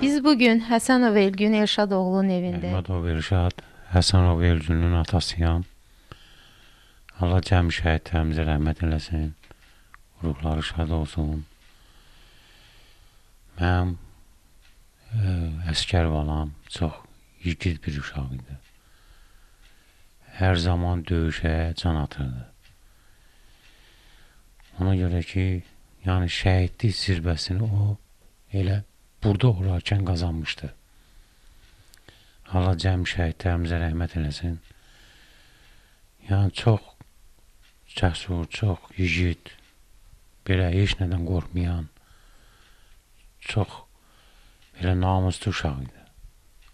Biz bugün Həsənov Elgün Elşadoğlu'nun evində. Məhmədov Elşad, Həsənov Elgünün atasıyam. Allah cəmi şəhidlərimizə rəhmət eləsin. Ruhları şad olsun. Mənim əskər balam çox yiğit bir uşaq idi. Hər zaman döyüşə can atırdı. Ona görə ki, yəni şəhidlik zirvəsini o elə burada olarkən qazanmışdı. Allah cəmi şəhidlərimizə rəhmət eləsin. Yəni çox cəsur, çox yiğit, belə heç nədən qorxmayan, çox belə namuslu uşaq idi.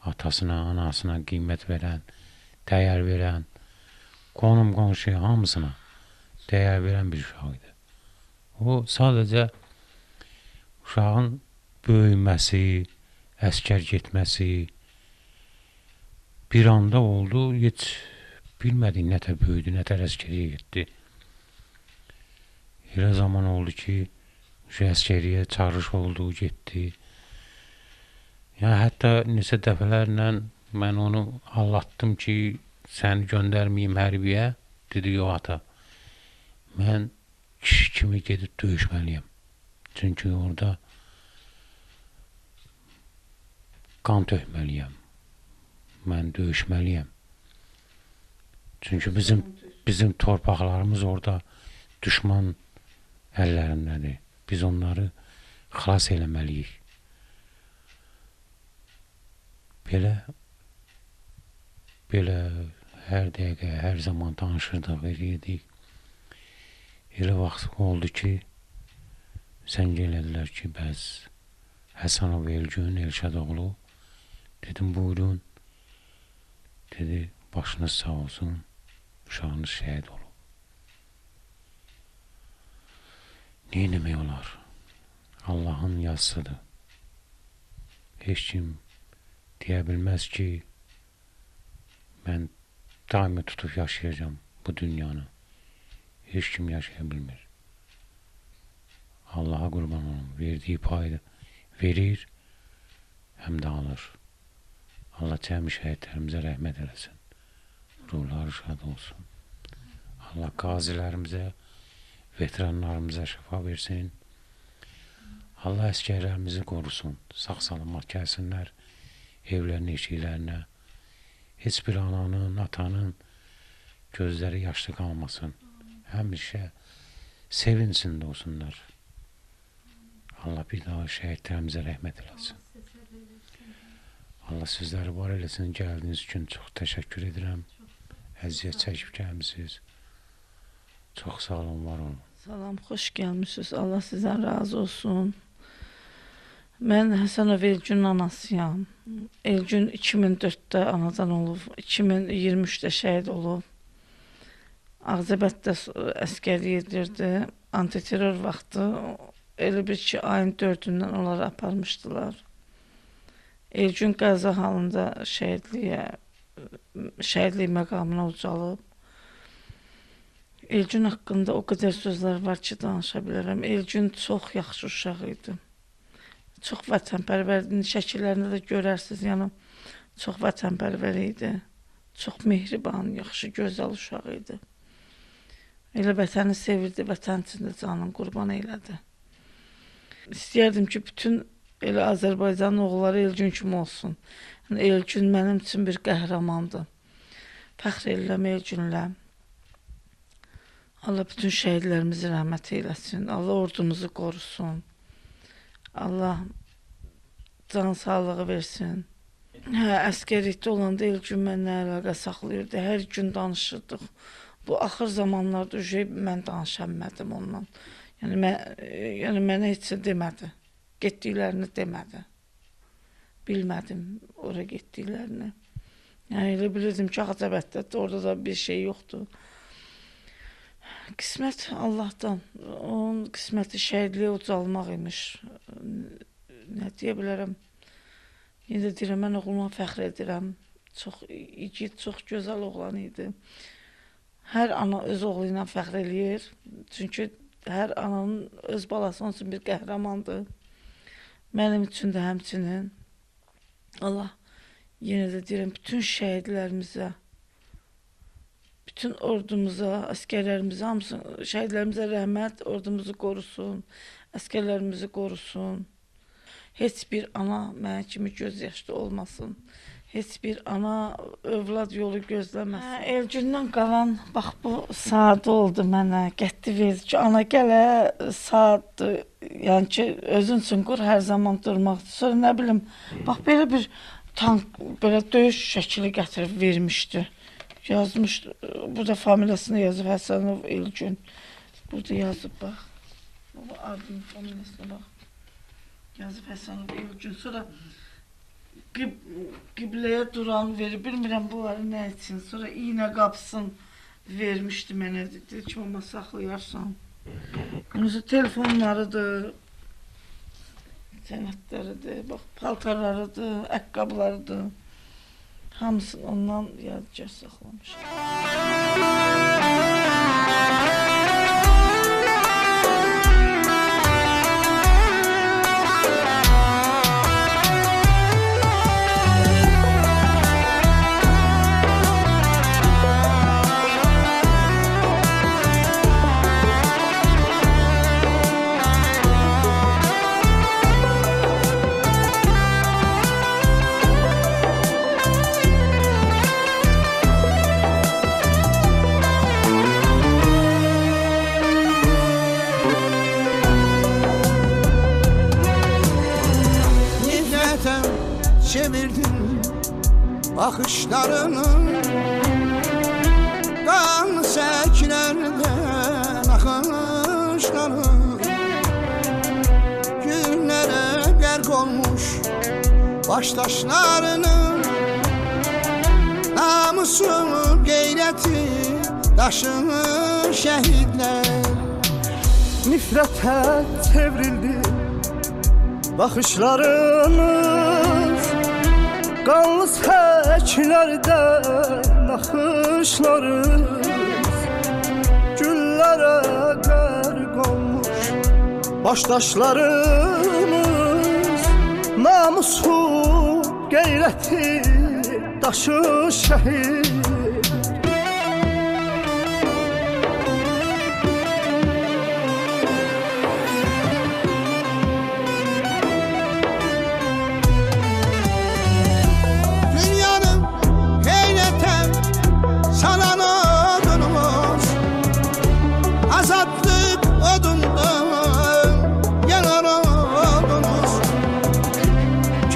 Atasına, anasına qiymət verən, dəyər verən, qonum qonşuya hamısına dəyər verən bir uşaq idi. O sadəcə uşağın böyüməsi, əskər getməsi bir anda oldu, heç bilmədik nətər böyüdü, nətər əskəriyə getdi. Elə zaman oldu ki, əskəriyə çağırış oldu, getdi. Yəni hətta neçə dəfələrlə mən onu anlatdım ki, səni göndərməyim hərbiyə. Dedi, yox ata, mən kişi kimi gedib döyüşməliyəm. Çünki orada qan tökməliyəm. Mən döyüşməliyəm. Çünki bizim torpaqlarımız orada düşman əllərindədir. Biz onları xilas eləməliyik. Belə hər dəqiqə, hər zaman danışırdıq, verirdik. Elə vaxt oldu ki, zəng elədilər ki, bəs Həsənov Elgün Elşadoğlu. Dedim, buyurun. Dedi, başınız sağ olsun, uşağınız şəhid olub. Neyləmək olar? Allahın yazısıdır. Heç kim deyə bilməz ki, mən daimi tutub yaşayacağım bu dünyanı. Heç kim yaşaya bilmir. Allaha qurban olum. Verdiyi payı verir, həm də alır. Allah cəmi şəhidlərimizə rəhmət eləsin. Ruhları şad olsun. Allah qazilərimizə, veteranlarımıza şəfa versin. Allah əskərlərimizi qorusun. Sağ-salamat gəlsinlər evlərinə, eşiklərinə. Heç bir ananın, atanın gözləri yaşlı qalmasın. Həmişə sevincində olsunlar. Allah bir daha şəhidlərimizə rəhmət eləsin. Allah sizləri var eləsin. Gəldiyiniz üçün çox təşəkkür edirəm. Əziyyət çəkib gəlmişsiniz. Çox sağ olun, var olun. Salam, xoş gəlmişsiniz. Allah sizdən razı olsun. Mən Həsənov Elgünün anasıyam. Elgün 2004-də anadan olub, 2023-də şəhid olub. Ağzəbəddə əskərlik edirdi. Antiterror vaxtı elə bir ki, ayın 4-ündən onları aparmışdılar. Elgün qəza halında şəhidlik məqamına ucalıb. Elgün haqqında o qədər sözlər var ki, danışa bilərəm. Elgün çox yaxşı uşaq idi. Çox vətənpərvərdir. Şəkillərində də görərsiniz, yəni çox vətənpərvər idi. Çox mehriban, yaxşı, gözəl uşaq idi. Elə vətəni sevirdi, vətən üçün də canını qurban elədi. İstəyərdim ki, bütün elə Azərbaycanın oğulları Elgün kimi olsun. Yəni, Elgün mənim üçün bir qəhrəmandır. Fəxr edirəm Elgünlə. Allah bütün şəhidlərimizi rəhmət eyləsin. Allah ordumuzu qorusun. Allah can sağlığı versin. Əskərlikdə olanda Elgün mənlə əlaqə saxlayırdı. Hər gün danışırdıq. Bu axır zamanlarda mən danışa bilmədim ondan. Yəni mənə heç demədi. Getdiklərini demədi. Bilmədim ora getdiklərini. Yəni elə bilirdim ki, Ağzəbəddə orada da bir şey yoxdur. Qismət Allahdan. Onun qisməti şəhidliyə ucalmaq imiş. Nə deyə bilərəm? Yenə deyirəm, mən oğluma fəxr edirəm. Çox igid, çox gözəl oğlan idi. Hər ana öz oğlu ilə fəxr eləyir. Çünki hər ananın öz balası onun üçün bir qəhrəmandır. Mənim üçün də həmçinin. Allah yenə də deyirəm, bütün şəhidlərimizə, bütün ordumuza, əsgərlərimizə, hamısı şəhidlərimizə rəhmət, ordumuzu qorusun, əsgərlərimizi qorusun. Heç bir ana mənə kimi göz yaşlı olmasın. Heç bir ana övlad yolu gözləməsin. Elgündən qalan, bax bu saat oldu mənə, getdi verdi ki, ana gələ saatdır. Yəni ki, özün üçün qur hər zaman durmaq. Sonra nə bilim, bax belə bir tank, belə döyüş şəkili gətirib vermişdi. Yazmışdı, burada familiyasını yazıb Həsənov Elgün. Burada yazıb bax. Bu adının familiyasına bax. Yazıb Həsənov Elgün. Sonra qibləyə duran verir. Bilmirəm bu var nə üçün. Sonra iynə qapısını vermişdi mənə. Dedi ki, ona saxlayarsan. Bunun telefonlarıdır, sənədləridir, bax, paltarlarıdır, əqqablarıdır. Hamısını ondan yadigar saxlamışam. Çevirdin bakışlarını, kan səklərdən akışları, günlərə qərq olmuş başdaşlarını, namusu qeyrəti daşını şəhidlər. Nifrətə çevrildi bakışlarınız, qanlı səklərdən naxışlarınız, güllərə qərq olmuş başdaşlarınız, namusu qeyrəti daşı şəhid.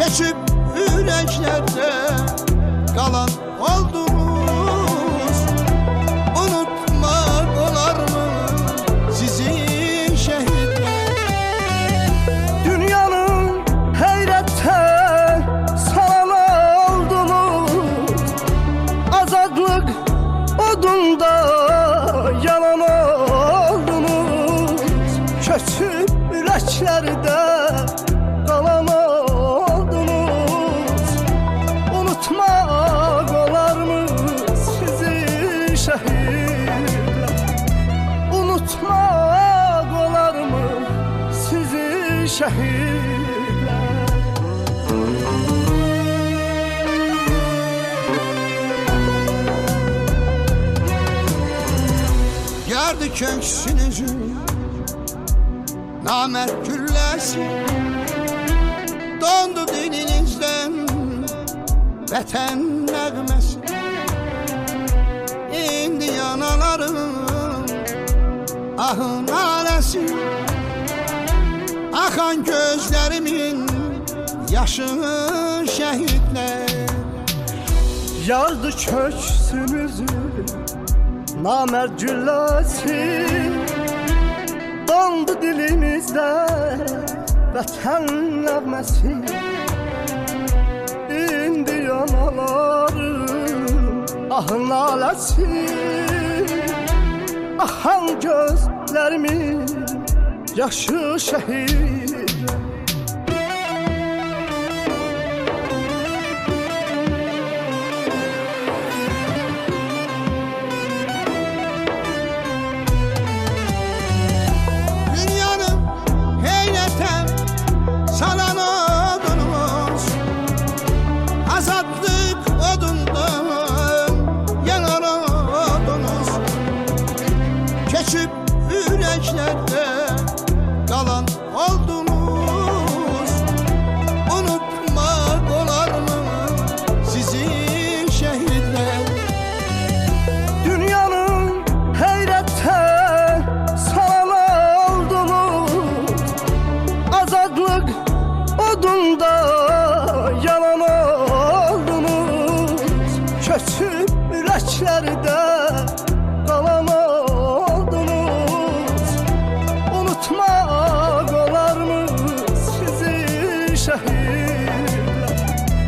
Keçib ürəklərdə qalan oldunuz. Unutmaq olarmı sizi şəhidlər? Dünyanın heyrətə salan oldunuz, azadlıq odunda yalan oldunuz. Keçib ürəklərdə qalan oldunuz, unutmaq olarmı sizi şəhidlər? Unutmaq olarmı sizi şəhidlər? Yardı köksünüzü namert gülləsi, dondu dilinizdən vətən nəğməsi. İndi yanaların ahın aləsi, axan gözlərimin yaşı şəhidlər. Yardı köksünüzü namert gülləsi, dondu dilimizdə vətən nəğməsi. İndi yanaların ahın aləsi, axan gözlərimin yaşı şəhid. köçüb ürəklərdə qalan oldunuz. Unutmaq olarmı sizin şəhidlər? Dünyanın heyrətən sana oldunuz. Azadlıq odunda yalan oldunuz. Köçüb ürəklərdə